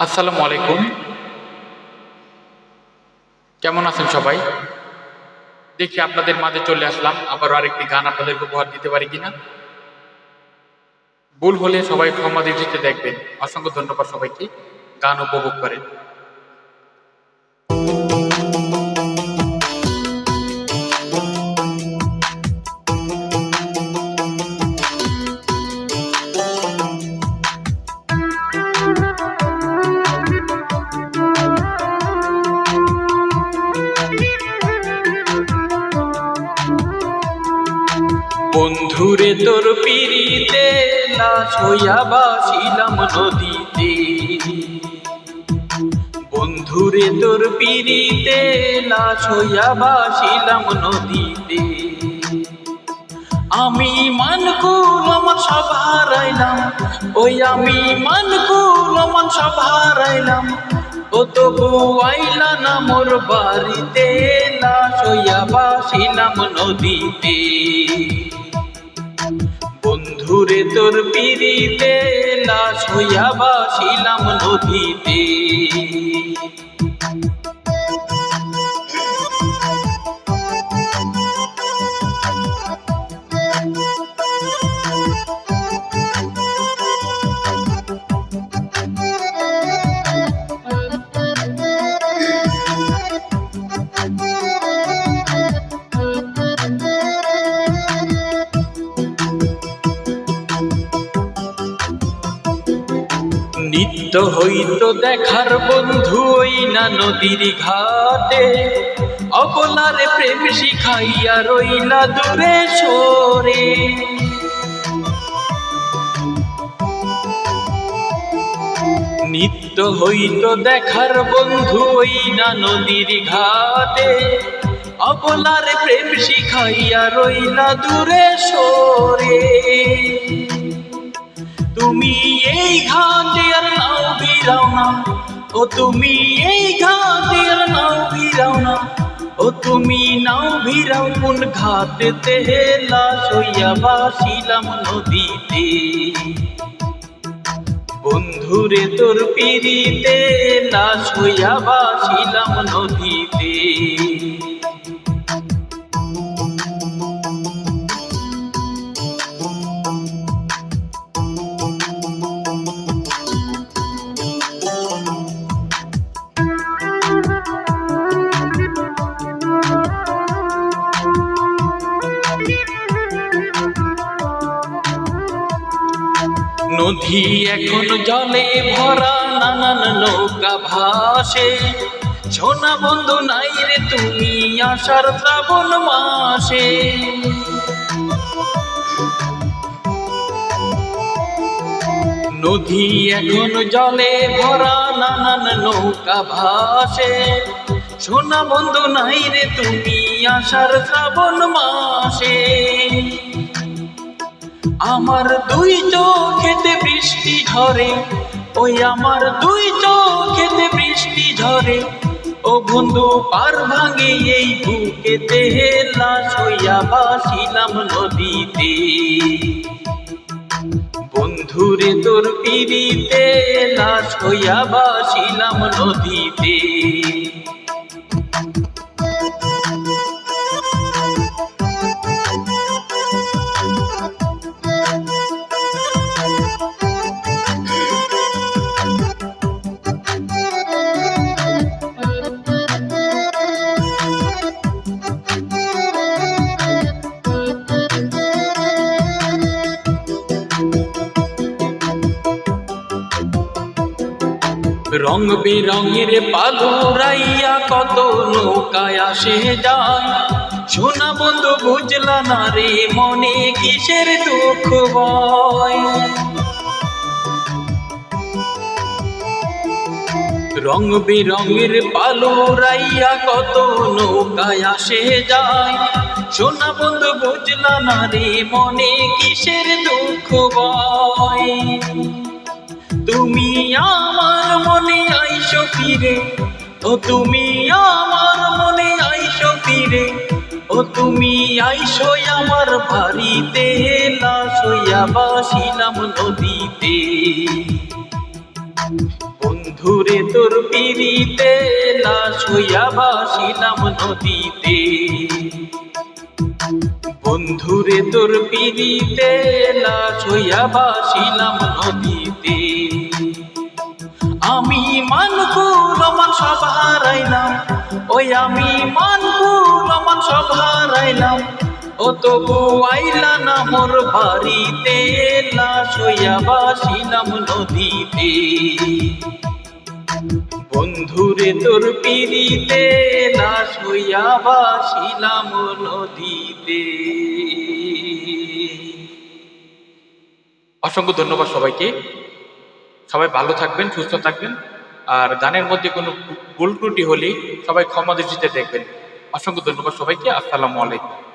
আসসালামু আলাইকুম। কেমন আছেন সবাই? দেখি আপনাদের মাঝে চলে আসলাম, আবারও আরেকটি গান আপনাদেরকে উপহার দিতে পারি কিনা। ভুল হলে সবাই ক্ষমা দৃষ্টিতে দেখবেন। অসংখ্য ধন্যবাদ সবাইকে। গান উপভোগ করেন। বন্ধুরে তোর পিরিতে লাশ হইয়া বাসিলাম নদীতে। বন্ধুরে তোর পিরিতে লাশ হইয়া বাসিলাম নদীতে। আমি মানকুল আমার সব হারাইলাম, ওই আমি মানকুল আমার সব হারাইলাম। ও তবু আইলা না মোর বাড়িতে, লাশ হইয়া বাসিলাম নদীতে। বন্ধুরে তোর পিরিতে লাশ হইয়া বাসিলাম নদীতে। নিত্য হইত দেখার বন্ধু ওই না নদীর ঘাটে, অবলারে প্রেম শিখাইয়া রইলা দূরে সরে। নিত্য হইত দেখার বন্ধু ওই না নদীর ঘাটে, অবলারে প্রেম শিখাইয়া রইলা দূরে সরে। তুমি এই ঘাটে আর নাও ভিড়াও না, ও তুমি এই ঘাটে আর নাও ভিড়াও না। ও তুমি নাও ভিড়াও কোন ঘাটেতে, লাশ হইয়া বাসিলাম নদীতে। বন্ধুরে তোর পিরিতে লাশ হইয়া বাসিলাম নদীতে। নদী এখন জলে ভরা, নানান নৌকা ভাসে। সোনা বন্ধু নাই রে তুমি আষাঢ় শ্রাবণ মাসে। নদী এখন জলে ভরা, নানান নৌকা ভাসে। সোনা বন্ধু নাই রে তুমি আষাঢ় শ্রাবণ মাসে। আমার দুই চোখেতে বৃষ্টি ঝরে, ওই আমার দুই চোখেতে বৃষ্টি ঝরে। ও বন্ধু পার ভাঙে এই বুকেতে, লাশ হইয়া বাসিলাম নদীতে। বন্ধুরে তোর পিরিতে লাশ হইয়া বাসিলাম নদীতে। রং বেরঙের পালুরাইয়া কত নৌকায় আসে যায়। সোনা বন্ধু বুঝলা না রে মনে কিসের দুঃখ ভয়। রং বেরঙের পালুরাইয়া কত নৌকায় আসে যায়। সোনা বন্ধু বুঝলা না রে মনে কিসের দুঃখ ভয়। তুমি আমার মনে আইসো ফিরে, ও তুমি আমার মনে আইসো ফিরে। ও তুমি আইসো আমার বাড়িতে, লাশ হইয়া বাসিলাম নদীতে। বন্ধু হইয়া ভাসিলাম নদীতে। বন্ধুরে তোর পিড়িতে লাশ হইয়া ভাসিলাম নদীতে। আমি মানকুল মান সব হারাইলাম, ওই আমি মানকুল মান সব হারাইলাম, ও তবু আইলা না মোর বাড়িতে, লাশ হইয়া ভাসিলাম নদীতে। বন্ধুরে তোর পিড়িতে লাশ হইয়া ভাসিলাম নদীতে। অসংখ্য ধন্যবাদ সবাইকে। সবাই ভালো থাকবেন, সুস্থ থাকবেন। আর গানের মধ্যে কোনো ভুল ত্রুটি হলে সবাই ক্ষমা দৃষ্টিতে দেখবেন। অসংখ্য ধন্যবাদ সবাইকে। আসসালামু আলাইকুম।